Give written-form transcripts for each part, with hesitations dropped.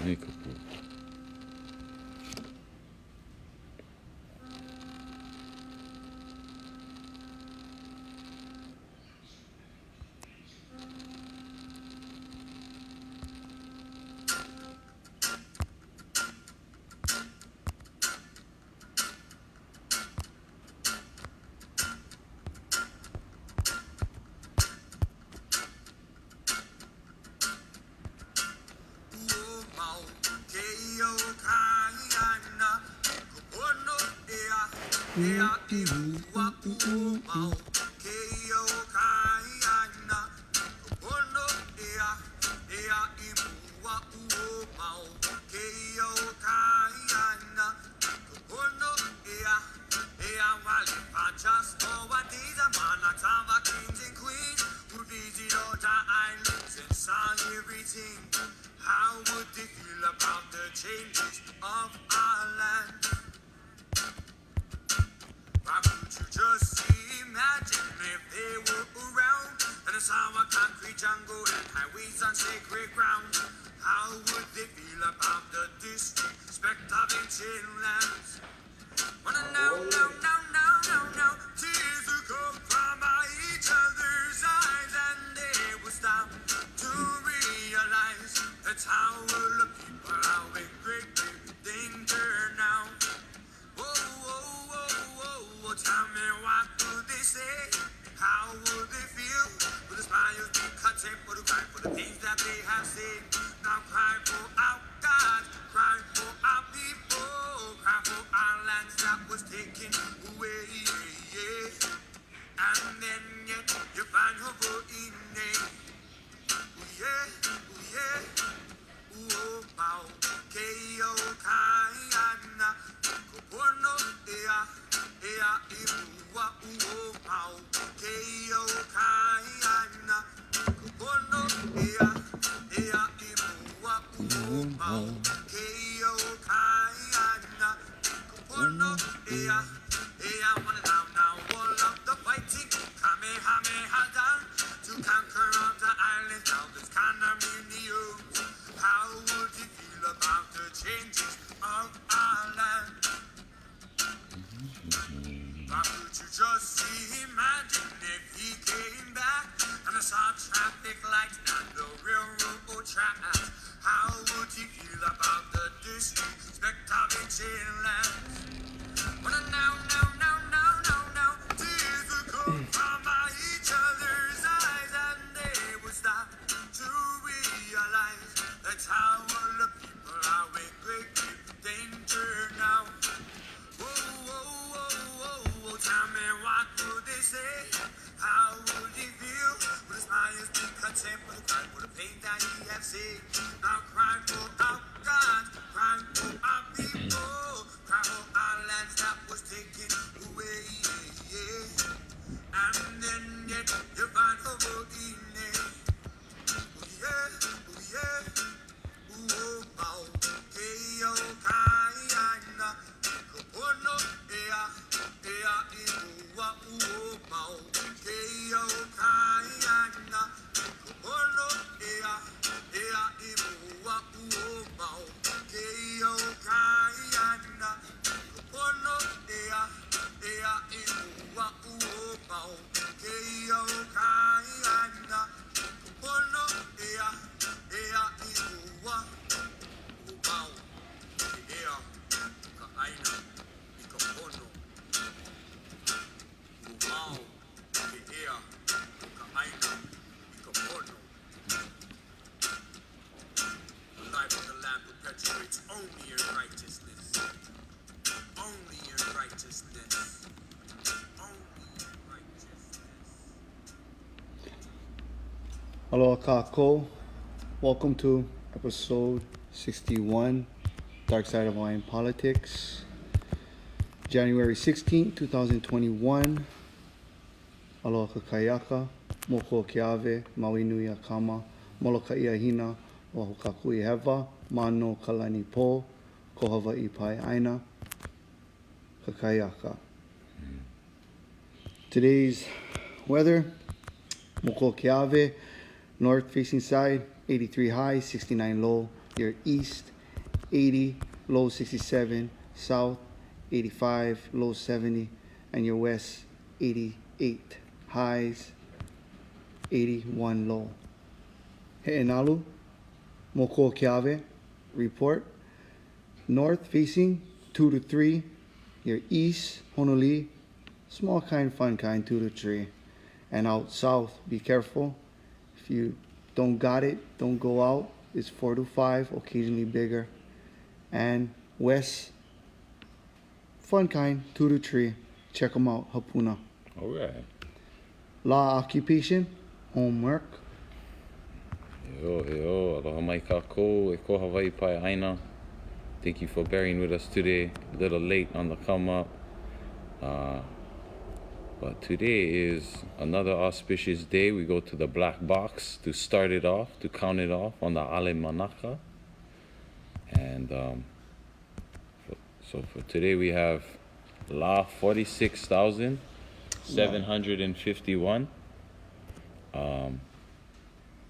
Ai ka pū. How would they feel about the changes of our land? Why would you just imagine if they were around and it's our concrete jungle and highways on sacred ground? How would they feel about the disrespect of ancient lands? Wanna know, no, tears will come from each other's eyes and they will stop to realize that's how the people are in great danger now. Whoa, tell me what would they say? How would they feel? Will the smiles be content for the cry for the things that they have said? Now cry for our God, cry for our people, cry for our lands that was taken away. And then yet you find hope in it. To conquer all the islands of this condominium. How would you feel about the changes of our land? Why would you just imagine if he came back and I saw traffic lights and the railroad tracks? How would you feel about the disrespect of ancient lands? Wanna know, tears will come from each other's eyes and they will stop to realize that's how all the people are in great danger now. Whoa, tell me what would they say? How would he feel? Would his smiles be content with the cry for the pain that he has seen? Now cry for our God, cry for our people, cry for our lands that was taken away. And then yet you find hope in it. Only in righteousness. Only in righteousness. Only in righteousness. Aloha kako. Welcome to episode 61, Darkside of Hawaiian Politics, January 16, 2021. Aloha kakayaka, moko keave, maui nui a kama, moloka ia hina, o hukakui hewa, mano kalani po, ko Hawaii pai aina, kakayaka. Today's weather, moko keave, north facing side, 83 high, 69 low, your east, 80, low 67, south 85, low 70, and your west 88, highs 81 low. He'enalu, Moko Keawe, report. North facing 2 to 3, your east, Honolulu, small kind, fun kind, 2 to 3. And out south, be careful. If you don't got it, don't go out. It's 4 to 5, occasionally bigger. And west, fun kind, 2 to 3. Check them out, Hapuna. All right. Law occupation, homework. Aloha mai kākou, e ko Hawaii pai aina. Thank you for bearing with us today. A little late on the come up. But today is another auspicious day. We go to the black box to start it off, to count it off on the Ale Manaka. And so for today we have La 46,751.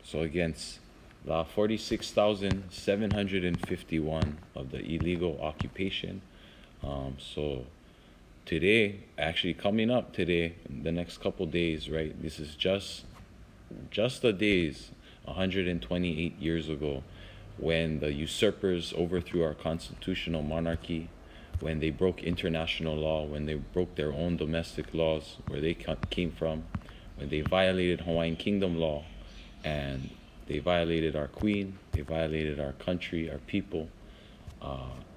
So against La 46,751 of the illegal occupation. So today, actually coming up today, the next couple days, right? This is just the days 128 years ago when the usurpers overthrew our constitutional monarchy, when they broke international law, when they broke their own domestic laws where they came from, when they violated Hawaiian Kingdom law, and they violated our queen, they violated our country, our people.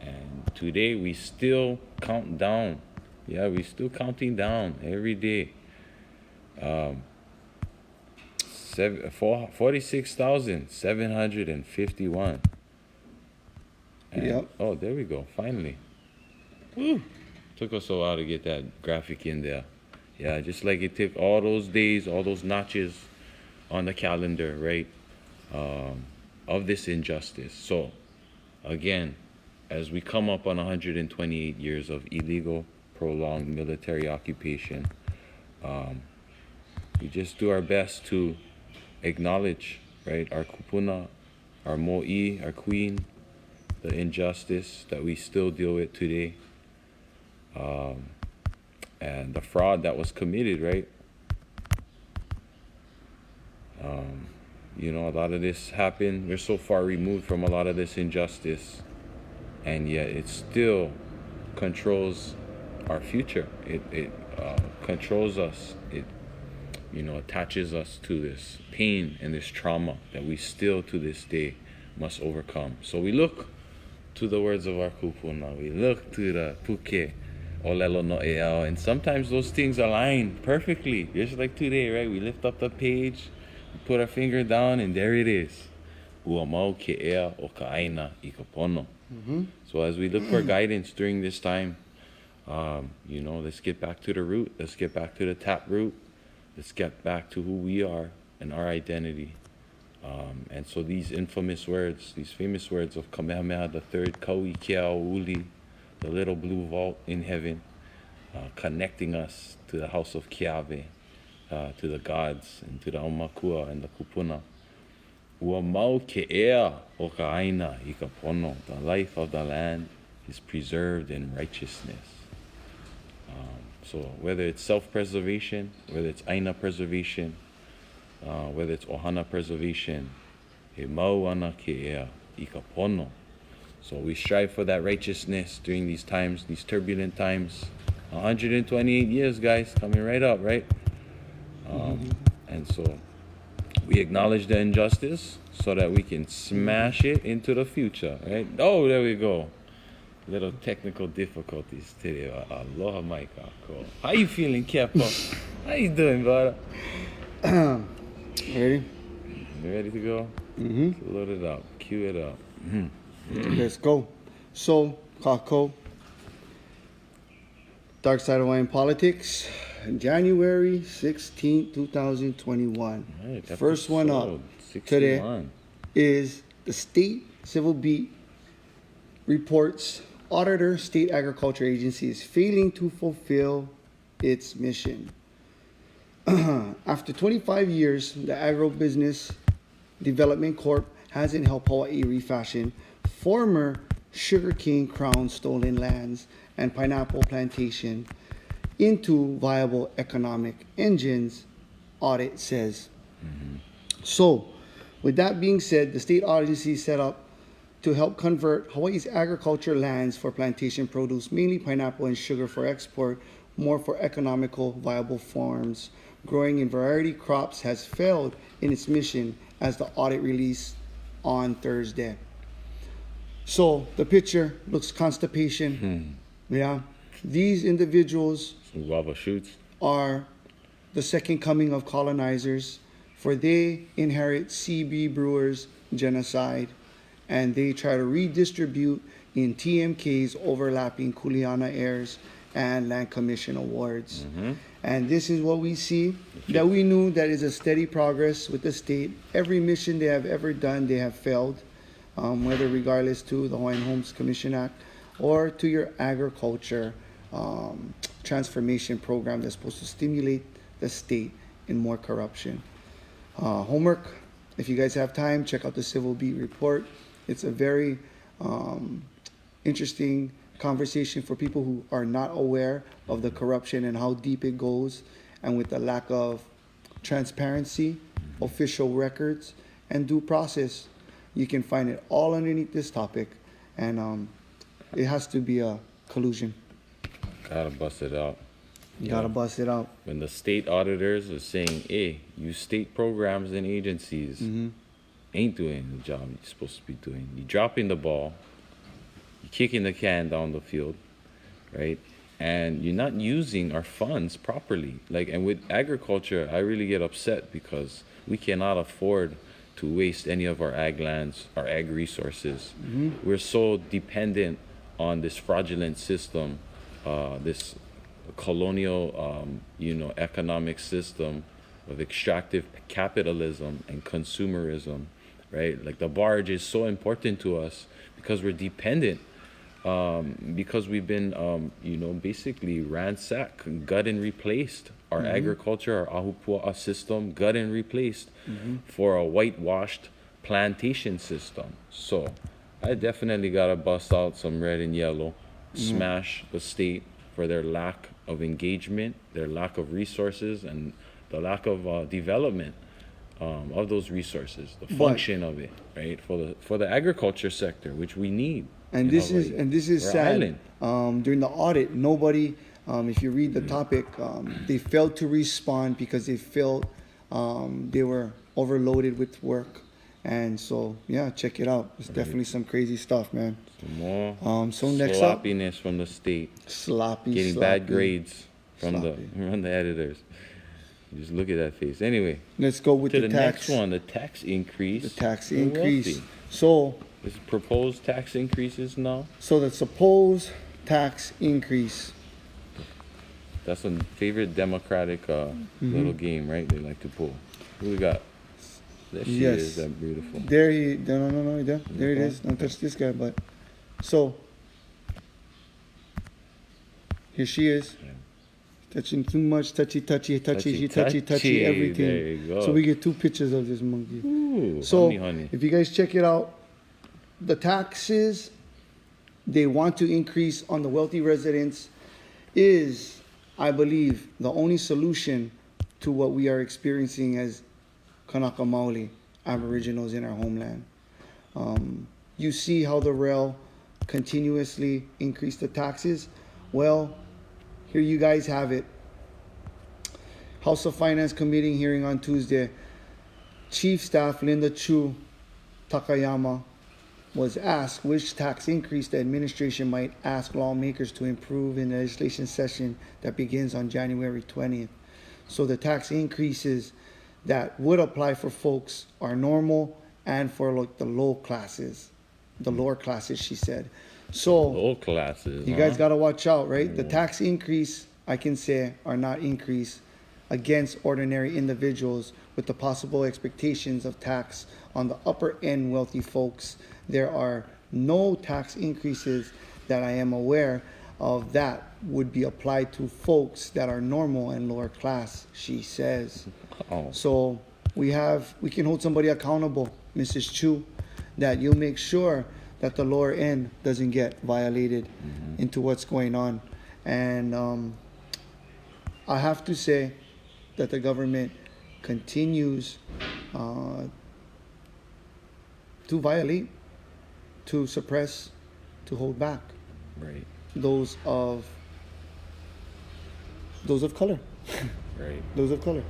And today we still count down. Yeah, we're still counting down every day. 46,751. Yep. Oh, there we go, finally. Woo. Took us a while to get that graphic in there. Yeah, just like it took all those days, all those notches on the calendar, right, of this injustice. So, again, as we come up on 128 years of illegal, prolonged military occupation, we just do our best to acknowledge, right, our kupuna, our mo'i, our queen, the injustice that we still deal with today, and the fraud that was committed, right? You know, a lot of this happened. We're so far removed from a lot of this injustice, and yet it still controls our future. It controls us. It, you know, attaches us to this pain and this trauma that we still to this day must overcome. So we look to the words of our kupuna. We look to the puke, olelo no eao, and sometimes those things align perfectly. Just like today, right? We lift up the page, we put our finger down, and there it is. Ua mau ke ea o ka aina I ka pono. So as we look for guidance during this time, you know, let's get back to the root. Let's get back to the tap root. Let's get back to who we are and our identity. And so these infamous words, these famous words of Kamehameha III, Kaui Keao Uli, the little blue vault in heaven, connecting us to the house of Keawe, to the gods, and to the Aumakua and the Kupuna. Ua mau ke ea o ka aina I ka pono. The life of the land is preserved in righteousness. So whether it's self-preservation, whether it's aina preservation, whether it's ohana preservation, he mau ana ke ea I ka pono. So we strive for that righteousness during these times, these turbulent times. 128 years, guys, coming right up, right? And so we acknowledge the injustice so that we can smash it into the future, right? Oh, there we go. Little technical difficulties today. Aloha mai kākou. How you feeling, Kepa? How you doing, brother? Ready? You ready to go? Mm-hmm. Load it up. Cue it up. Let's go. So, Kako, Darkside of Hawaiian Politics, January 16, 2021. Right, First one up episode 61. today is the State Civil Beat reports Auditor State Agriculture Agency is failing to fulfill its mission. After 25 years, the Agribusiness Development Corp hasn't helped Hawaii refashion former sugarcane crown stolen lands and pineapple plantation into viable economic engines, audit says. So, with that being said, the state agency set up to help convert Hawaii's agriculture lands for plantation produce, mainly pineapple and sugar for export, more for economical viable farms. Growing in variety crops has failed in its mission, as the audit released on Thursday. So the picture looks constipation. Yeah. These individuals Some guava shoots. are the second coming of colonizers, for they inherit CB Brewers genocide, and they try to redistribute in TMK's overlapping Kuleana heirs and Land Commission awards. And this is what we see, that we knew that is a steady progress with the state. Every mission they have ever done, they have failed, whether regardless to the Hawaiian Homes Commission Act or to your agriculture transformation program that's supposed to stimulate the state in more corruption. Homework, if you guys have time, check out the Civil Beat report. It's a very interesting conversation for people who are not aware of the corruption and how deep it goes, and with the lack of transparency, official records, and due process. You can find it all underneath this topic, and it has to be a collusion. Gotta bust it out. You gotta bust it out. When the state auditors are saying, hey, you state programs and agencies ain't doing the job you're supposed to be doing. You're dropping the ball. You're kicking the can down the field, right? And you're not using our funds properly. And with agriculture, I really get upset because we cannot afford to waste any of our ag lands, our ag resources. We're so dependent on this fraudulent system, this colonial, economic system of extractive capitalism and consumerism, right? Like the barge is so important to us because we're dependent, because we've been, basically ransacked, gut and replaced. Our agriculture, our ahupua'a system, gut and replaced for a whitewashed plantation system. So I definitely gotta bust out some red and yellow, smash the state for their lack of engagement, their lack of resources, and the lack of development of those resources, the function of it, right? For the agriculture sector, which we need. And this is We're sad. island. During the audit, nobody, if you read the topic, they failed to respond because they felt they were overloaded with work. And so, yeah, check it out. It's definitely some crazy stuff, man. Some more So next up, sloppiness from the state. sloppy, Getting sloppy. bad grades from Sloppy. the editors. You just look at that face. Anyway, Let's go with to the the tax. next one, the tax increase. The tax for increase. wealthy. So Is proposed tax increases now? the supposed tax increase. That's a favorite Democratic little game, right? They like to pull. Who we got? There she Yes. is, that beautiful. There there it is. Don't touch this guy, but so here she is. Yeah. Touching too much, touchy, Touchy, everything. there you go. So we get two pictures of this monkey. Ooh, So honey. if you guys check it out, the taxes they want to increase on the wealthy residents is, I believe, the only solution to what we are experiencing as Kanaka Maoli Aboriginals in our homeland. You see how the rail continuously increased the taxes. Well, here you guys have it. House of Finance Committee hearing on Tuesday. Chief Staff Linda Chu Takayama was asked which tax increase the administration might ask lawmakers to improve in the legislation session that begins on January 20th. So the tax increases that would apply for folks are normal and for the lower classes, she said. So Low classes. you guys got to watch out, right? The tax increase, I can say, are not increased against ordinary individuals with the possible expectations of tax on the upper end wealthy folks. There are no tax increases that I am aware of that would be applied to folks that are normal and lower class, she says. Oh. So we can hold somebody accountable, Mrs. Chu, that you'll make sure that the lower end doesn't get violated into what's going on. And I have to say that the government continues to violate, to suppress, to hold back Right. those of color, Right. those of color.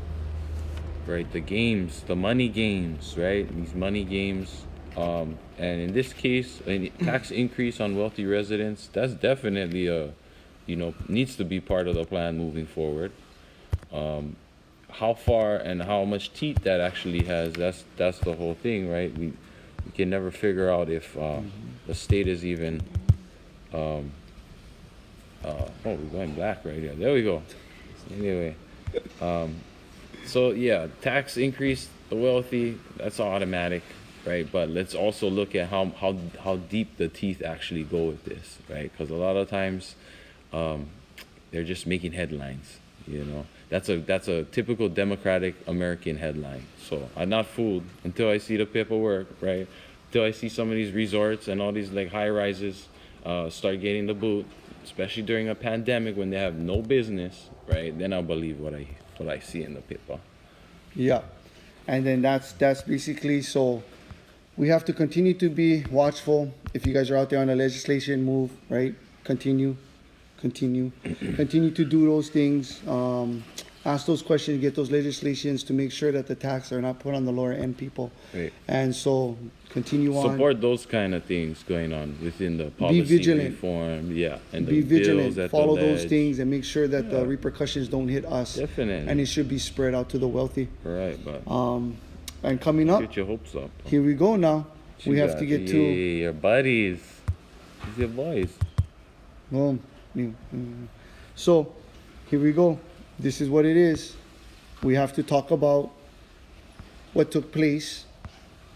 Right. The games, the money games, right? These money games. And in this case, a tax increase on wealthy residents, that's definitely needs to be part of the plan moving forward. How far and how much teeth that actually has, that's the whole thing, right? We can never figure out if the state is even we're going black right here. There we go. Anyway, so yeah, tax increase the wealthy, that's automatic, right? But let's also look at how deep the teeth actually go with this, right? Because a lot of times they're just making headlines, you know. That's a typical democratic American headline. So I'm not fooled until I see the paperwork, right? Until I see some of these resorts and all these like high rises start getting the boot, especially during a pandemic when they have no business, right? Then I'll believe what I see in the paper. Yeah, and then that's basically, so we have to continue to be watchful. If you guys are out there on the legislation move, right? Continue to do those things. Ask those questions, get those legislations to make sure that the tax are not put on the lower end people. Right. And so continue on. Support those kind of things going on within the policy vigilant. reform, yeah, and Be the bills vigilant, at follow the those ledge. things, and make sure that the repercussions don't hit us. Definitely. And it should be spread out to the wealthy. Right, but And coming up, get your hopes up. here we go now. We have to get to. Your buddies. These your boys. Boom. So, here we go. This is what it is. We have to talk about what took place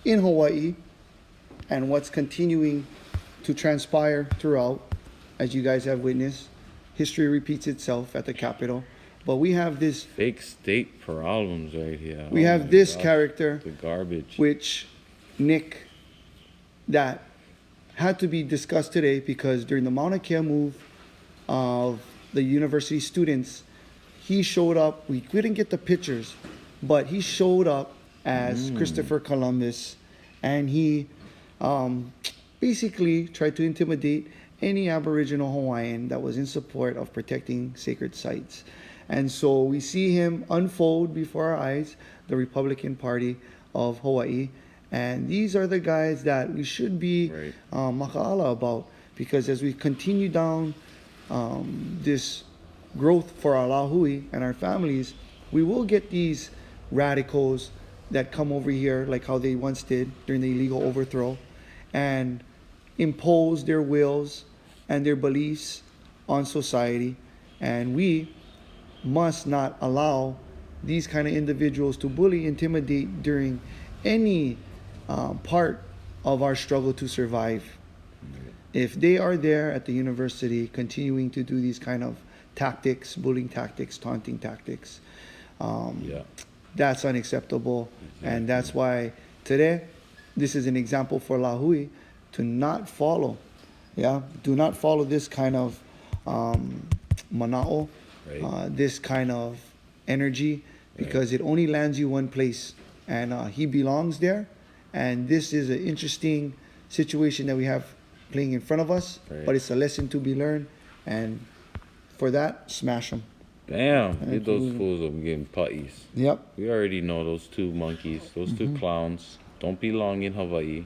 in Hawaii and what's continuing to transpire throughout, as you guys have witnessed. History repeats itself at the Capitol. But we have this, Fake state problems right here. we Oh have my this gosh, character, the garbage. which Nick, that had to be discussed today because during the Mauna Kea move of the university students, he showed up. We couldn't get the pictures, but he showed up as Christopher Columbus, and he basically tried to intimidate any Aboriginal Hawaiian that was in support of protecting sacred sites. And so we see him unfold before our eyes, the Republican Party of Hawaii. And these are the guys that we should be Right. maka'ala about, because as we continue down this growth for our lahui and our families, we will get these radicals that come over here like how they once did during the illegal overthrow and impose their wills and their beliefs on society. And we must not allow these kind of individuals to bully, intimidate during any part of our struggle to survive. If they are there at the university continuing to do these kind of tactics, bullying tactics, taunting tactics, Yeah. that's unacceptable. And that's why today, this is an example for Lahui to not follow. Yeah, do not follow this kind of mana'o, Right. this kind of energy, because it only lands you one place, and he belongs there. And this is an interesting situation that we have playing in front of us, Right. but it's a lesson to be learned, and for that, smash them. Damn, get those Absolutely. fools up getting putties. Yep. We already know those two monkeys, those two clowns don't belong in Hawaii.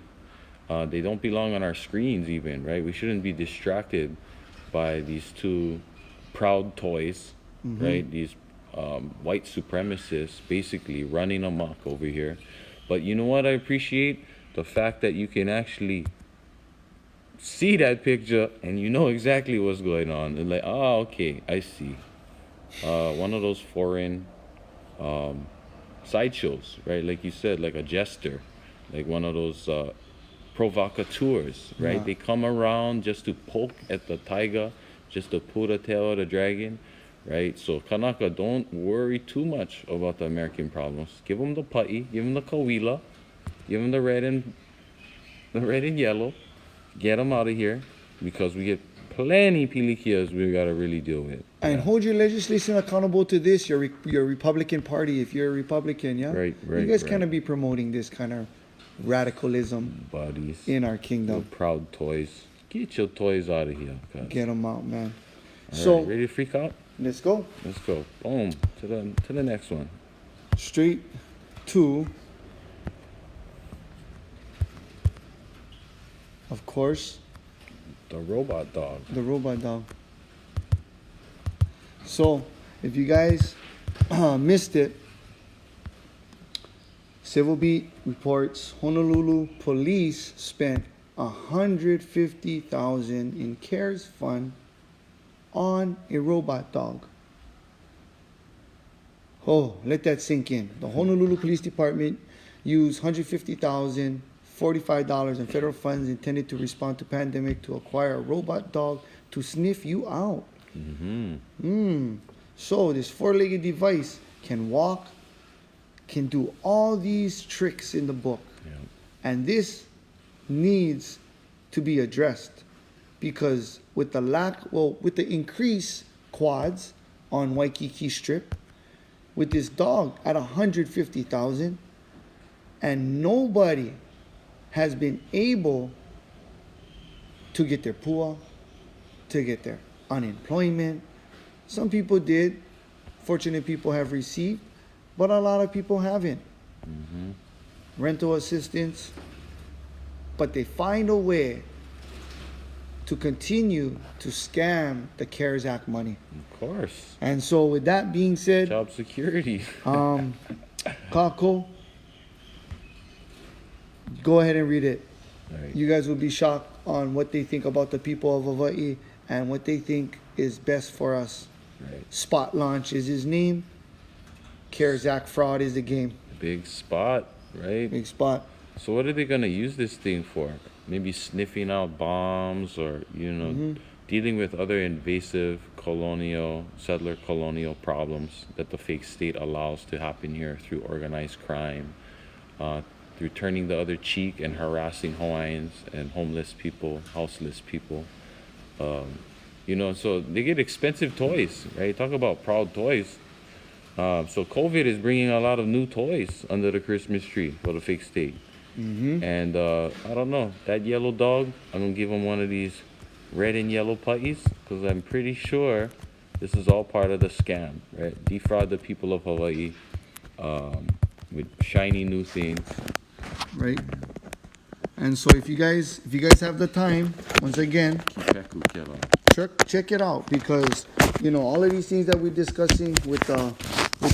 They don't belong on our screens even, right? We shouldn't be distracted by these two proud toys, right? These white supremacists basically running amok over here. But you know what I appreciate? The fact that you can actually see that picture and you know exactly what's going on. And like, oh, okay, I see. One of those foreign sideshows, right? Like you said, like a jester, like one of those provocateurs, right? Yeah. They come around just to poke at the tiger, just to pull the tail of the dragon, right? So Kanaka, don't worry too much about the American problems. Give them the putty, give them the kawila, give them the red and yellow, get them out of here because we get plenty pilikias we got to really deal with. And hold your legislation accountable to this, your Republican Party, if you're a Republican, yeah? Right. You guys right. kind of be promoting this kind of radicalism Buddies. in our Your kingdom. proud toys. Get your toys out of here. Cuz. Get them out, man. All So, right, ready to freak out? let's go. Let's go. Boom. To the next one. Straight to, of course, The robot dog. the robot dog. So, if you guys missed it, Civil Beat reports Honolulu police spent $150,000 in CARES fund on a robot dog. Oh, let that sink in. The Honolulu Police Department used $150,000, $45 in federal funds intended to respond to pandemic to acquire a robot dog to sniff you out. So this four-legged device can walk, can do all these tricks in the book. Yeah. And this needs to be addressed because with the increased quads on Waikiki Strip, with this dog at 150,000, and nobody has been able to get their PUA, to get their unemployment. Some people did. Fortunate people have received, but a lot of people haven't. Rental assistance, but they find a way to continue to scam the CARES Act money. Of course. And so with that being said, Job security. Kako, go ahead and read it. All right. You guys will be shocked on what they think about the people of Hawaii and what they think is best for us. Right. Spot Launch is his name. CARES Act fraud is the game. Big Spot, right? Big Spot. So what are they gonna use this thing for? Maybe sniffing out bombs, or dealing with other invasive settler colonial problems that the fake state allows to happen here through organized crime, through turning the other cheek and harassing Hawaiians and homeless people, houseless people. So they get expensive toys, right? Talk about proud toys. So COVID is bringing a lot of new toys under the Christmas tree for the fake state. And I don't know, that yellow dog, I'm gonna give him one of these red and yellow putties because I'm pretty sure this is all part of the scam, right? Defraud the people of Hawaii with shiny new things. Right? And so if you guys have the time, once again, check it out because all of these things that we're discussing with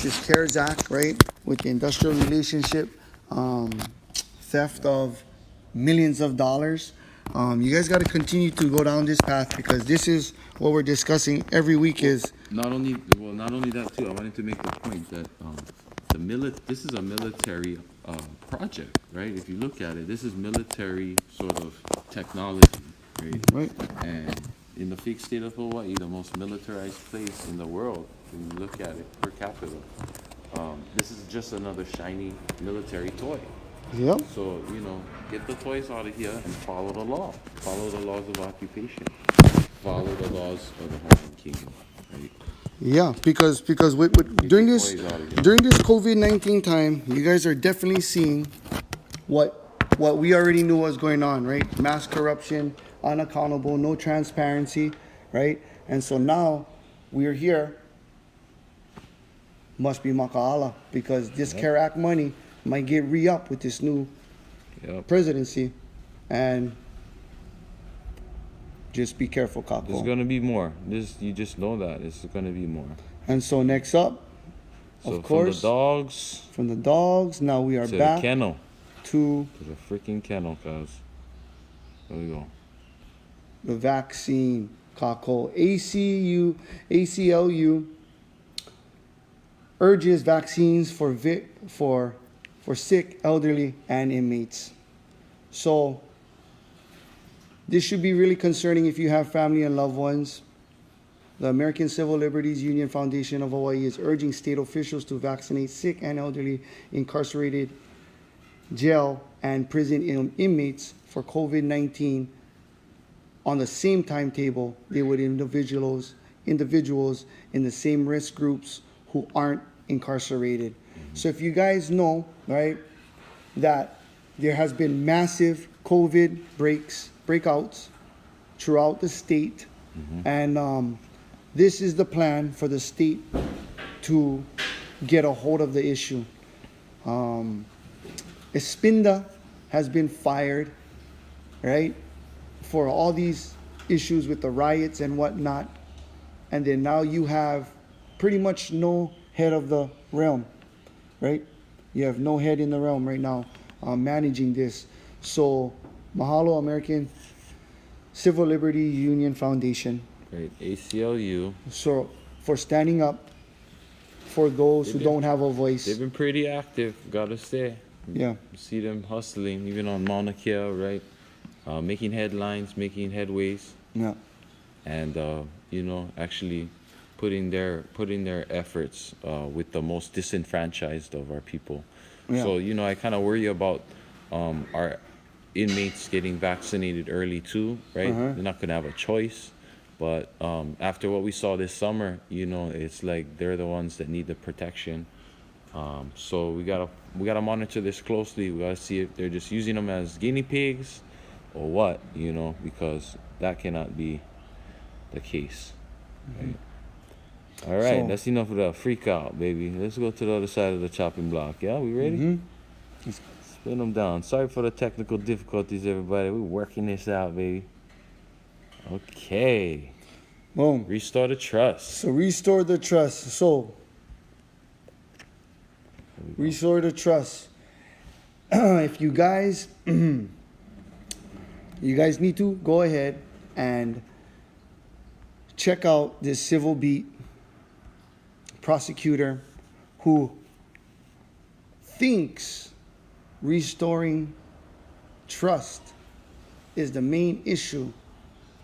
this CARES Act, right? With the industrial relationship, theft of millions of dollars. You guys got to continue to go down this path because this is what we're discussing every week. Is not only that too. I wanted to make the point that this is a military project, right? If you look at it, this is military sort of technology, right? And in the fake state of Hawaii, the most militarized place in the world, when you look at it per capita, this is just another shiny military toy. Yep. So, get the toys out of here and follow the law. Follow the laws of occupation. Follow the laws of the Hawaiian Kingdom, right? Yeah, because during this COVID-19 time, you guys are definitely seeing what we already knew was going on, right? Mass corruption, unaccountable, no transparency, right? And so now we're here. Must be Maka'ala because this CARE Act money might get re-up with this new presidency, and just be careful, Kako. There's gonna be more. You just know that it's gonna be more. And so next up, of course, from the dogs. Now we are to back the kennel. to the freaking kennel, cuz. There we go. the vaccine, Kako. ACLU urges vaccines for sick, elderly, and inmates. So this should be really concerning if you have family and loved ones. The American Civil Liberties Union Foundation of Hawaii is urging state officials to vaccinate sick and elderly incarcerated jail and prison inmates for COVID-19 on the same timetable, they would individuals in the same risk groups who aren't incarcerated. So if you guys know, right, that there has been massive COVID breakouts throughout the state, and this is the plan for the state to get a hold of the issue. Espinda has been fired, right, for all these issues with the riots and whatnot. And then now you have pretty much no head of the realm, right? You have no head in the realm right now managing this. So mahalo, American Civil Liberty Union Foundation. Right, ACLU. So for standing up for those who don't have a voice. They've been pretty active, gotta say. Yeah. You see them hustling, even on Mauna Kea, right? Making headlines, making headways, Yeah. and actually putting their efforts with the most disenfranchised of our people. Yeah. So I kind of worry about our inmates getting vaccinated early too, right? They're not gonna have a choice. But after what we saw this summer, it's like they're the ones that need the protection. So we gotta monitor this closely. We gotta see if they're just using them as guinea pigs, or what, because that cannot be the case. Right? All right, So- that's enough of the freak out, baby. Let's go to the other side of the chopping block. Yeah, we ready? Spin them down. Sorry for the technical difficulties, everybody. We're working this out, baby. Okay. Boom. Restore the trust. So restore the trust. So restore the trust. If you guys need to go ahead and check out this civil beat prosecutor who thinks restoring trust is the main issue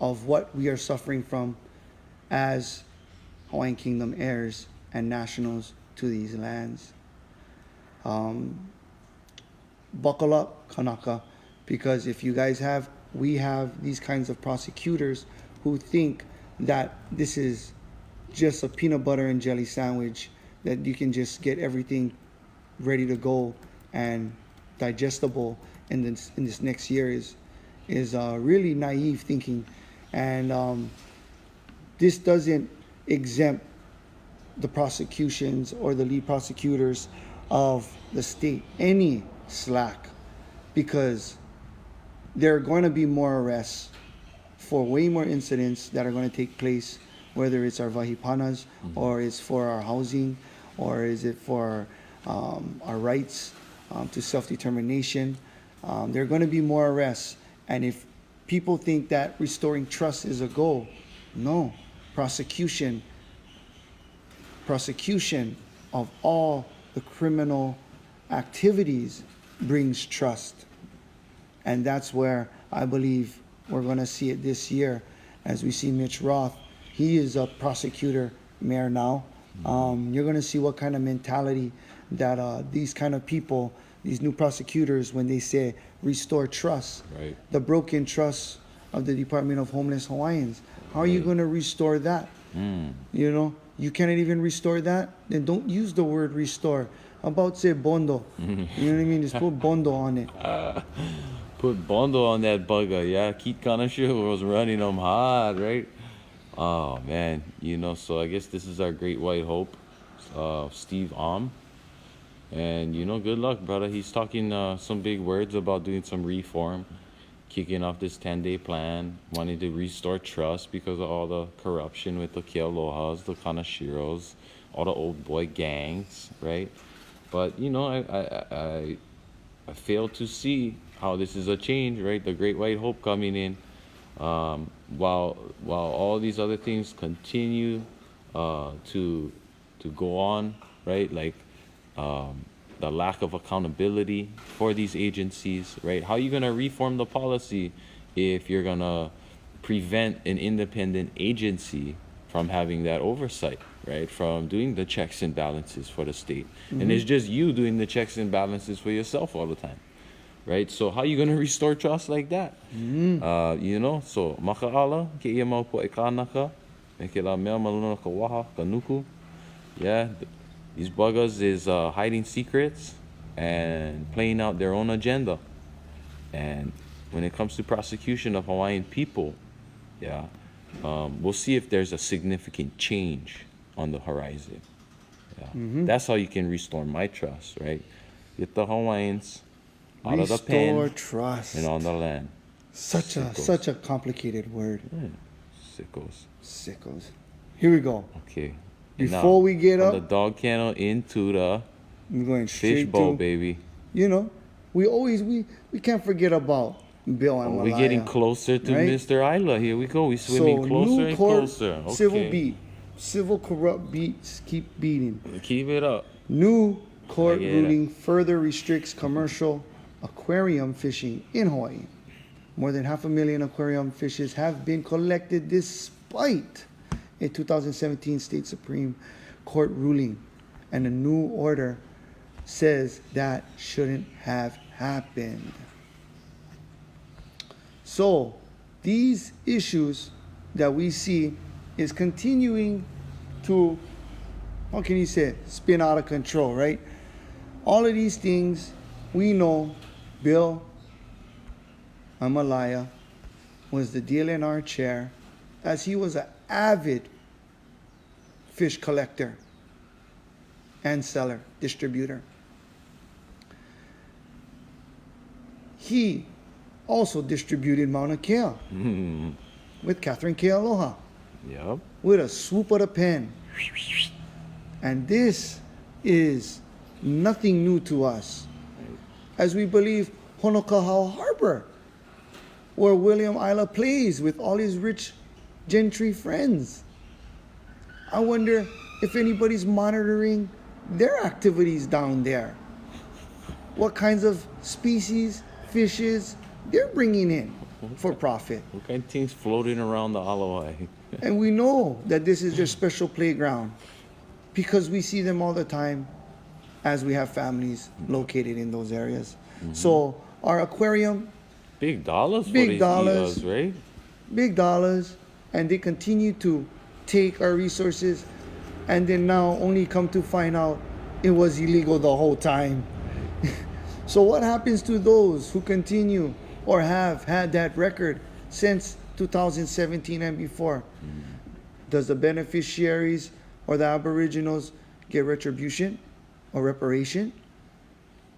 of what we are suffering from as Hawaiian Kingdom heirs and nationals to these lands. Buckle up, Kanaka, because if you guys we have these kinds of prosecutors who think that this is just a peanut butter and jelly sandwich, that you can just get everything ready to go and digestible in this next year is really naive thinking. And this doesn't exempt the prosecutions or the lead prosecutors of the state any slack, because there are going to be more arrests for way more incidents that are going to take place, whether it's our vahipanas or it's for our housing, or is it for our rights to self-determination. There are going to be more arrests. And if people think that restoring trust is a goal, no. Prosecution of all the criminal activities brings trust. And that's where I believe we're going to see it this year, as we see Mitch Roth. He is a prosecutor mayor now. You're going to see what kind of mentality that these kind of people, these new prosecutors, when they say restore trust, Right. the broken trust of the Department of Homeless Hawaiians. How are you going to restore that? You cannot even restore that? Then don't use the word restore. How about say bondo? You know what I mean? Just put bondo on it. Put bondo on that bugger, yeah. Keith Kanashiro was running them hard, right? Oh man, so I guess this is our great white hope, Steve Alm. And good luck, brother. He's talking some big words about doing some reform, kicking off this 10-day plan, wanting to restore trust because of all the corruption with the Kealohas, the Kanashiros, all the old boy gangs, right? But I fail to see how this is a change, right? The great white hope coming in, while all these other things continue to go on, right? Like the lack of accountability for these agencies, right? How are you gonna reform the policy if you're gonna prevent an independent agency from having that oversight, right? From doing the checks and balances for the state. And it's just you doing the checks and balances for yourself all the time. right? So how you gonna restore trust like that? You know, so maka'ala ke ia mau po e kanaka me ke la mea maluna ka waha ka nuku. Yeah, these buggers is hiding secrets and playing out their own agenda. And when it comes to prosecution of Hawaiian people, yeah, we'll see if there's a significant change on the horizon. Yeah, that's how you can restore my trust, right? Get the Hawaiians out of the Restore pen trust. and on the land. Such a complicated word. Yeah. Sickos. Sickos. Here we go. Okay. Before we get from up, the dog kennel into the I'm going straight fish bowl, to, baby. you know, we can't forget about Bill and We're getting closer to right? Mr. Isla. Here we go. We're swimming So closer new and court, closer. Okay. civil beat, civil corrupt beats keep beating. Keep it up. New court I get it. ruling further restricts commercial aquarium fishing in Hawaii. More than 500,000 aquarium fishes have been collected despite a 2017 state Supreme Court ruling. And a new order says that shouldn't have happened. So these issues that we see is continuing to, how can you say it, spin out of control, right? All of these things, we know Bill Amalaya was the DLNR chair, as he was an avid fish collector and seller, distributor. He also distributed Mauna Kea with Catherine K. Aloha Yep. with a swoop of the pen. And this is nothing new to us, as we believe Honokahau Harbor, where William Isla plays with all his rich gentry friends. I wonder if anybody's monitoring their activities down there. What kinds of species, fishes they're bringing in for profit. What kind of things floating around the Aloha? And we know that this is their special playground because we see them all the time as we have families located in those areas. So our aquarium, Big dollars for Big these dollars. eaters, right? big dollars, and they continue to take our resources, and then now only come to find out it was illegal the whole time. So what happens to those who continue or have had that record since 2017 and before? Does the beneficiaries or the Aboriginals get retribution or reparation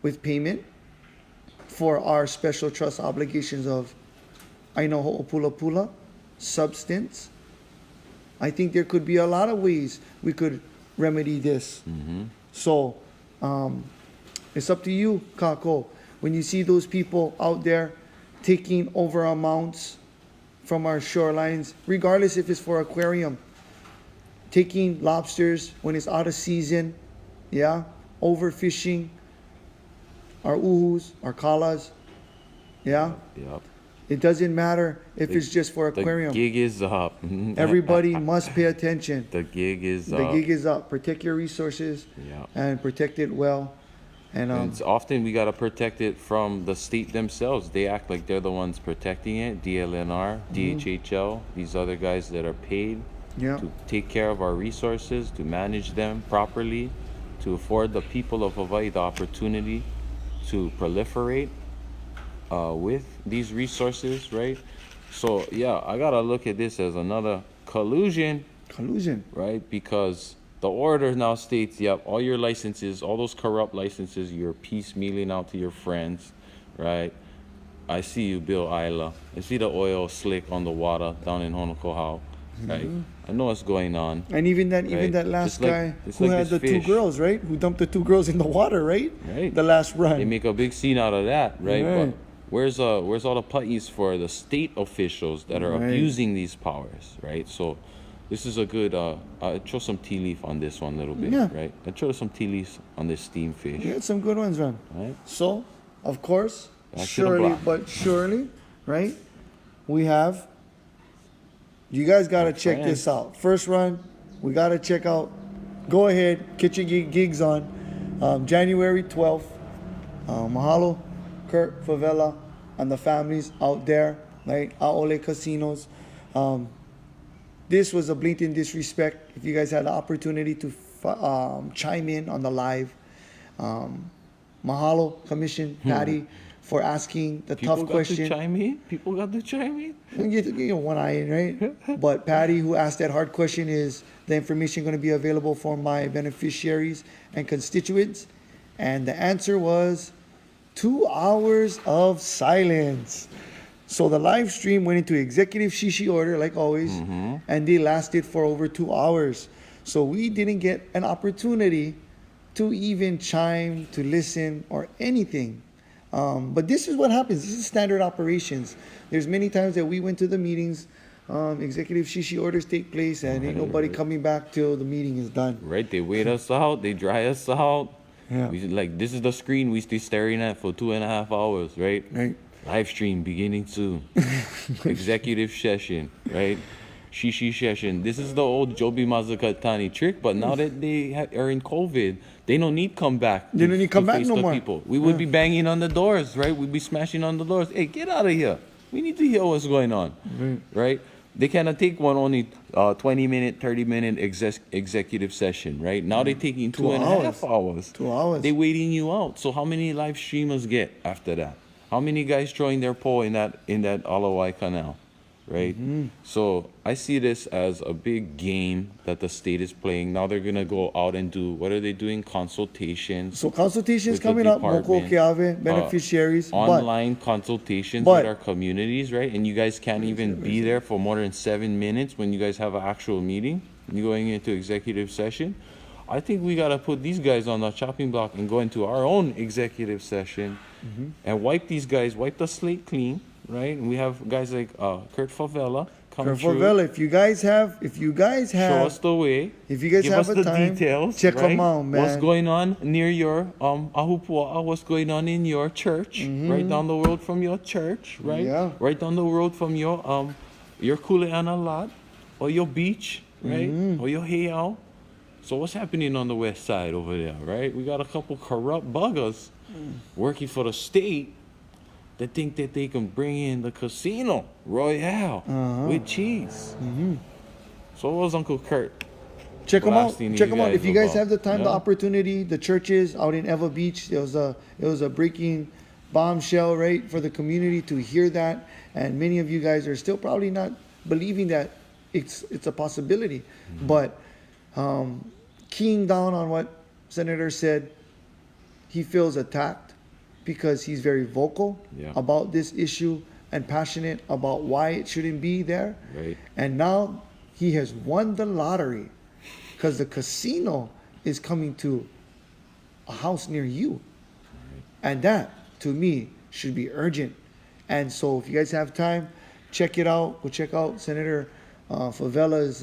with payment for our special trust obligations of Aina Ho'opulapula, substance? I think there could be a lot of ways we could remedy this. So it's up to you, Kako. When you see those people out there taking over amounts from our shorelines, regardless if it's for aquarium, taking lobsters when it's out of season, yeah, overfishing our uhus, our kalas, yeah. Yep. It doesn't matter if it's just for The aquarium. gig is up. Everybody must pay attention. The gig is The up. gig is up. Protect your resources Yeah. and protect it well. And And it's often we gotta protect it from the state themselves. They act like they're the ones protecting it. DLNR, DHHL, these other guys that are paid yeah, to take care of our resources, to manage them properly, to afford the people of Hawaii the opportunity to proliferate with these resources, right? So yeah, I gotta look at this as another collusion, collusion. right? Because the order now states, yep, all your licenses, all those corrupt licenses, you're piecemealing out to your friends, right? I see you, Bill Isla. I see the oil slick on the water down in Honokohau, right? I know what's going on. And even Right. that last Just like- guy just who like had this the two fish. girls, right? Who dumped the two girls in the water, right? Right. The last They run. make a big scene out of that, right? Right. But where's all the putties for the state officials that are Right. abusing these powers, right? So this is a good I throw some tea leaf on this one a little bit, Yeah. right? I throw some tea leaves on this steam fish, You had some good ones, man. right? So, of course, Back to the surely, block. but surely, right? We have. You guys got to check friends. this out. First run, we got to check out. Go ahead, get your gigs on. January 12th. Mahalo Kurt, Favela, and the families out there, right? Aole casinos. This was a blatant disrespect. If you guys had the opportunity to chime in on the live, mahalo, Commission Patty, for asking the People tough got question. to chime in. People got to chime in. You know, one eye in, right? But Patty, who asked that hard question, is the information going to be available for my beneficiaries and constituents? And the answer was 2 hours of silence. So the live stream went into executive shishi order, like always, and they lasted for over 2 hours. So we didn't get an opportunity to even chime, to listen, or anything. But this is what happens. This is standard operations. There's many times that we went to the meetings, executive shishi orders take place, and ain't nobody coming back till the meeting is done. Right? They wait us out. They dry us out. Yeah. We like this is the screen we stay staring at for 2.5 hours, right? Right. Live stream beginning soon. Executive session, right? Shishi session. This is the old Joby Mazakatani trick, but now that they are in COVID, they don't need come back. They don't need come back face no the more. People. We would be banging on the doors, right? We'd be smashing on the doors. Hey, get out of here. We need to hear what's going on, right? They cannot take one only 20-minute, 30-minute executive session, right? Now they're taking 2.5 hours. 2 hours. They waiting you out. So how many live streamers get after that? How many guys throwing their pole in that Alawai canal, right? So I see this as a big game that the state is playing. Now they're gonna go out and do, what are they doing? Consultations. So consultations with the coming up, Moko department, Keave, beneficiaries. Online consultations but- with our communities, right? And you guys can't even be there for more than 7 minutes when you guys have an actual meeting. You're going into executive session. I think we gotta put these guys on the chopping block and go into our own executive session and wipe these guys, wipe the slate clean, right? And we have guys like Kurt Favela come Kurt through, Favela, if you guys have, show us the way. if you guys Give have us a the time, details. check right? 'em out, man. What's going on near your Ahupua'a? What's going on in your church? Right down the road from your church, right? Yeah. Right down the road from your Kuleana lot or your beach, right? Or your heiau. So what's happening on the west side over there, right? We got a couple corrupt buggers working for the state that think that they can bring in the casino Royale with cheese. So what was Uncle Kurt? Check them out. blasting Check these them out. If you guys about? have the time, the Yeah. opportunity, the churches out in Eva Beach, it was a breaking bombshell, right, for the community to hear that, and many of you guys are still probably not believing that it's a possibility, but keying down on what Senator said, he feels attacked because he's very vocal Yeah. about this issue and passionate about why it shouldn't be there. Right. And now he has won the lottery because the casino is coming to a house near you. And that, to me, should be urgent. And so if you guys have time, check it out. Go check out Senator Favela's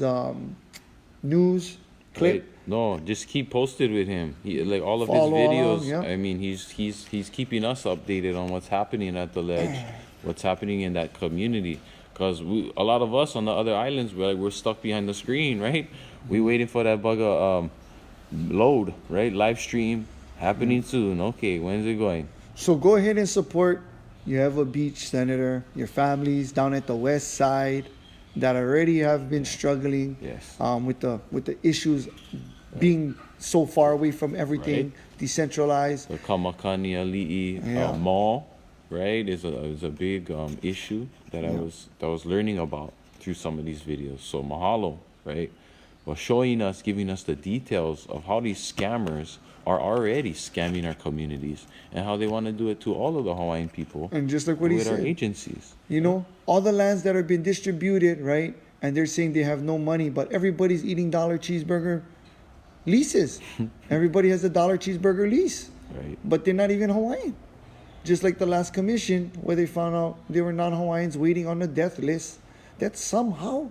news clip. Right. No, just keep posted with him. He, like all of his Follow videos. along, yeah. I mean, he's keeping us updated on what's happening at the ledge, what's happening in that community. Because a lot of us on the other islands, we're stuck behind the screen, right? We waiting for that bugger load, right? Live stream happening soon. Okay, when's it going? So go ahead and support Eva Beach, Senator, your families down at the west side that already have been struggling Yes. with the issues being so far away from everything, decentralized. The Kamakani Ali'i Yeah. Mall, right, is a big issue that I was learning about through some of these videos. So mahalo, right, was showing us, giving us the details of how these scammers are already scamming our communities and how they want to do it to all of the Hawaiian people And just like what he with our said, agencies. you know, all the lands that have been distributed, right? And they're saying they have no money, but everybody's eating dollar cheeseburger leases. Everybody has a dollar cheeseburger lease, Right. but they're not even Hawaiian. Just like the last commission where they found out they were non-Hawaiians waiting on the death list that somehow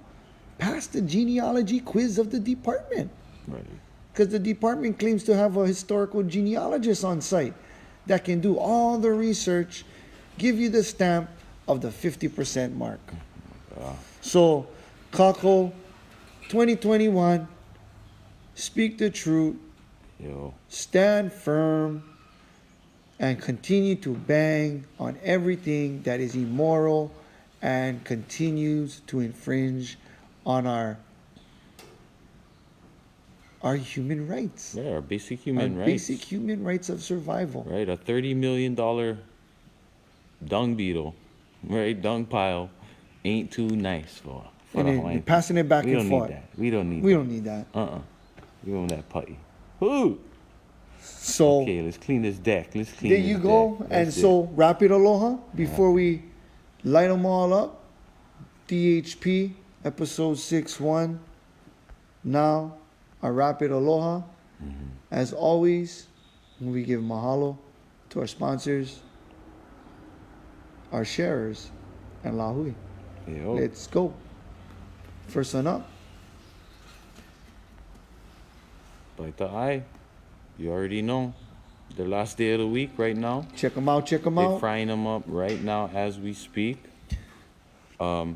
passed the genealogy quiz of the department. Right. Because the department claims to have a historical genealogist on site that can do all the research, give you the stamp of the 50% mark. So, Kako, 2021, speak the truth, Yo. stand firm, and continue to bang on everything that is immoral and continues to infringe on our human rights. Yeah, our basic human rights. Basic human rights of survival. Right, a $30 million dung beetle, right, dung pile, ain't too nice for And the then Hawaiian passing it back people. and We don't forth. need that. We don't need We that. don't need that. We want that putty. Woo! So Okay, let's clean this deck. Let's clean there this you go. deck. And That's so rapid aloha before we light them all up. DHP episode 6-1. Now our rapid aloha. As always, we give mahalo to our sponsors, our sharers, and lahui. Yo. Let's go. First one up. Bite the eye. You already know. The last day of the week right now. Check them out. Check them They're out. frying them up right now as we speak. And,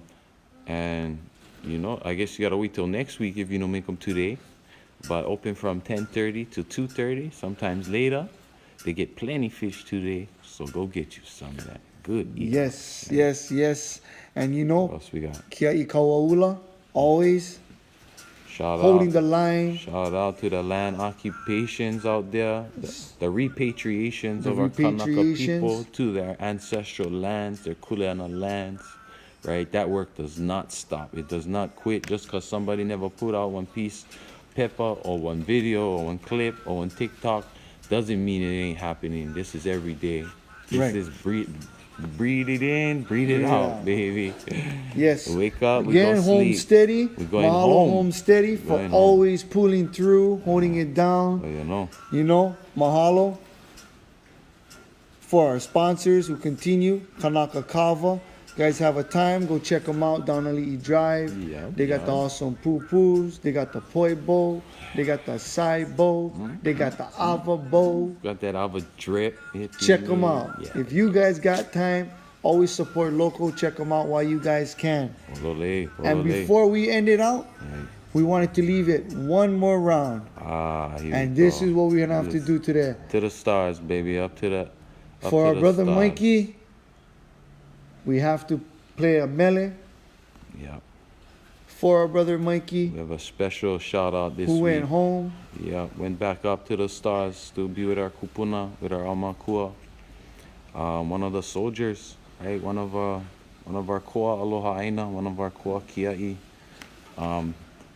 you know, I guess you got to wait till next week if you don't make them today. But open from 10:30 to 2:30, sometimes later. They get plenty fish today, so go get you some of that. Good eating. Yes, yes, yes. And you know, What else we got? Kia i Kauaula, always Shout holding out. the line. Shout out to the land occupations out there, the repatriations of our Kanaka repatriations. people to their ancestral lands, their Kuleana lands, right? That work does not stop. It does not quit just because somebody never put out one piece pepper or one video or one clip or one TikTok. Doesn't mean it ain't happening. This is every day. This Right. is breathe it in, breathe it out, baby. Yes. Wake up, we Again, go home sleep. steady. We're going Mahalo home. home steady for Going home. always pulling through, holding it down. Oh, you know. You know, mahalo for our sponsors who continue. Kanaka Kava. Guys have a time, go check them out down Ali'i Drive. Yeah, They got the yeah. awesome poo-poos. They got the poi bowl. They got the sai bowl. They got the ava bowl. Got that Ava drip. Check them out. Yeah. If you guys got time, always support local. Check them out while you guys can. Olole, And olole. before we end it out, Right. we wanted to leave it one more round. Here And we this go. is what we're going to have to This- do today. To the stars, baby. Up to the. Up For to our the brother stars. Mikey, we have to play a mele. Yeah. For our brother Mikey, We have a special shout out this who week. went home. Yeah, went back up to the stars to be with our kupuna, with our amakua. One of the soldiers, right? One of our koa aloha aina, one of our koa kiai.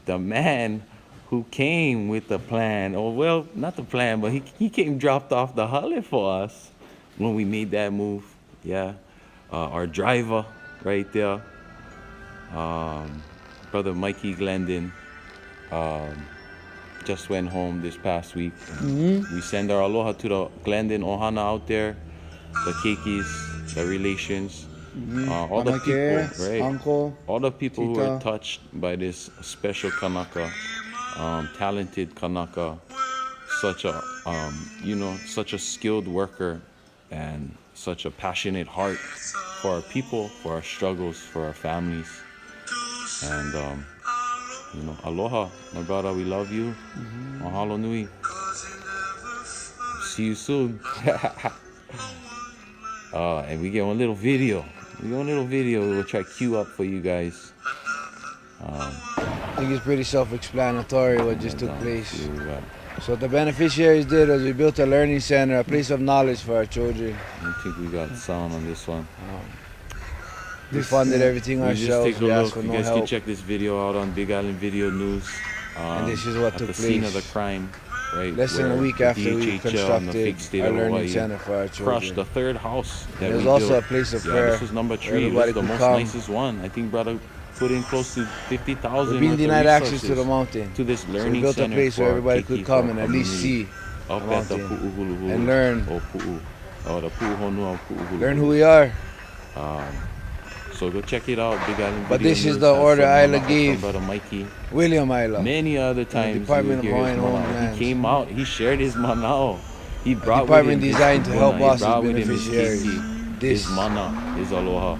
The man who came with the plan, or well, not the plan, but he came dropped off the hale for us when we made that move. Yeah, our driver right there, brother Mikey Glendon. Just went home this past week. We send our aloha to the Glendon Ohana out there, the keikis, the relations, all the Anake, people, right? Uncle. All the people who are Tita. touched by this special Kanaka, talented Kanaka, such a, such a skilled worker and such a passionate heart for our people, for our struggles, for our families. And, aloha, my brother, we love you. Mahalo nui. See you soon. And we get one little video. We'll try to queue up for you guys. I think it's pretty self-explanatory what just took place. See what we got. So what the beneficiaries did was we built a learning center, a place of knowledge for our children. I don't think we got sound on this one. We funded everything You just ourselves. take a We asked look. for You no guys can help. check this video out on Big Island Video News. And this is what at took the scene of place. the crime, right? Less than a where week the after we DHHL and the constructed fake state our of learning Hawaii center for our crushed children. the third house that There's we also built. a place of Yeah, prayer this was number where 3. It was everybody the could most come. nicest one. I think brother put in close to 50,000. We're being worth of denied access to the resources mountain. to this So we learning built a center place where for our everybody keiki, could for our come and at least community. see Up the at the mountain Pu'uhuluhulu. and learn. Or Pu'u. Or the Pu'uhonua Pu'uhuluhulu. Learn who we are. So go check it out, Big Island But Video this is News. the Has order some Isla from gave. Brother Mikey. William Isla. Many other times Department of you hear his Hawaiian manao. Homelands. He came out, he shared his manao. He brought department with him designed to his help kupuna, us he as brought with him his beneficiaries. keiki, This- his mana, his aloha,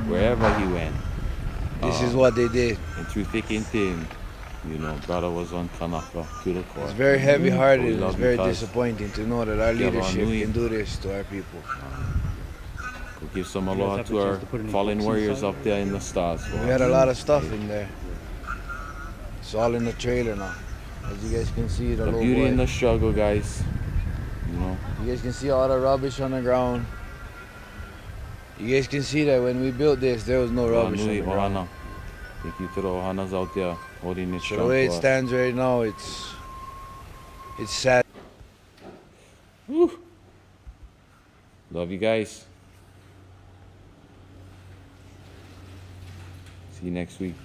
wherever he went. This is what they did. And through thick and thin, You know, brother was on Kanaka, Kulakor. It's very heavy-hearted We and it's love very because disappointing to know that our Yeah, leadership Nui. can do this to our people. We'll give some guys aloha have to a our chance to put any fallen books warriors inside? up there in the stars. We had a lot of stuff in there. It's all in the trailer now. As you guys can see, the The low beauty boy. in the struggle, guys. You know, You guys can see all the rubbish on the ground. You guys can see that when we built this, there was no rubbish on Nui, the ground. ohana. Thank you to the ohanas out there holding it So strong the way for it us. stands right now, it's sad. Love you guys. See you next week.